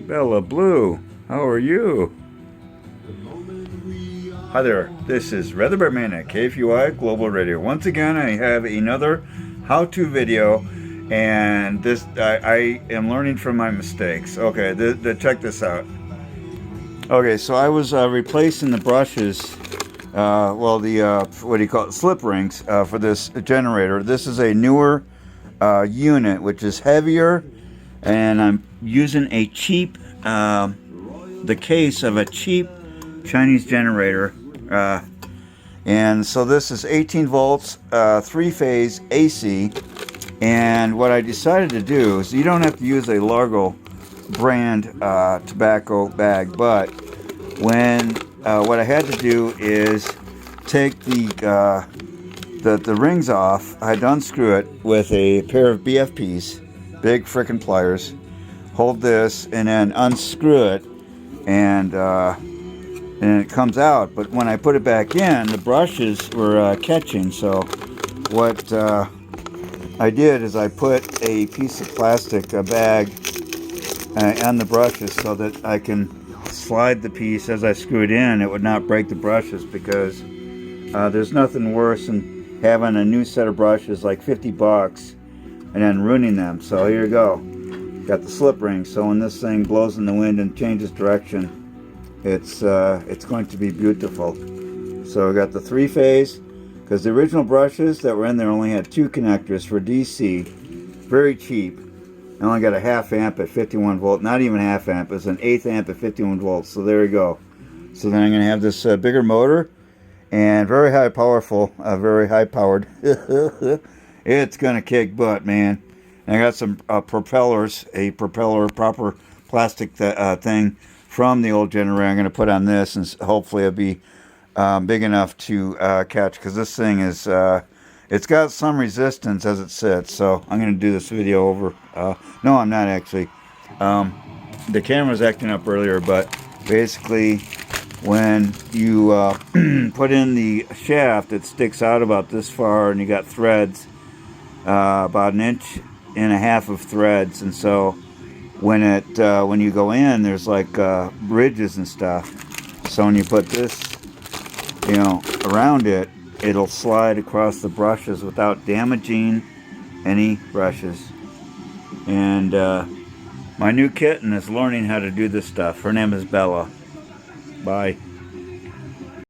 Bella Blue, how are you? Hi there, this is Weatherman at KFUI Global Radio. Once again, I have another how-to video, and this I am learning from my mistakes. Okay, check this out. Okay, so I was replacing the brushes, what do you call it, slip rings for this generator. This is a newer unit, which is heavier, and I'm using a cheap, the case of a cheap Chinese generator. And so this is 18 volts, 3-phase AC. And what I decided to do is, you don't have to use a Largo brand tobacco bag, but what I had to do is take the rings off. I had to unscrew it with a pair of BFPs, big frickin' pliers. Hold this and then unscrew it, and it comes out. But when I put it back in, the brushes were catching. So what I did is I put a piece of plastic, a bag, on the brushes so that I can slide the piece as I screw it in. It would not break the brushes, because there's nothing worse than having a new set of brushes, like 50 bucks, and then ruining them. So here you go. Got the slip ring, so when this thing blows in the wind and changes direction, it's going to be beautiful. So we got the 3-phase, because the original brushes that were in there only had 2 connectors for DC, very cheap. I only got a half amp at 51 volt, not even half amp, it's an 1/8 amp at 51 volts. So there you go. So then I'm going to have this bigger motor, and very high powerful, very high powered. It's going to kick butt, man. And I got some propellers, a propeller, proper plastic thing from the old generator I'm going to put on this, and hopefully it'll be big enough to catch, because this thing is, it's got some resistance as it sits. So I'm going to do this video over. No, I'm not actually. The camera's acting up earlier, but basically when you put in the shaft, it sticks out about this far, and you got threads, about 1.5 inches of threads. And so when you go in, there's like ridges and stuff. So when you put this, around it, it'll slide across the brushes without damaging any brushes. And my new kitten is learning how to do this stuff. Her name is Bella. Bye.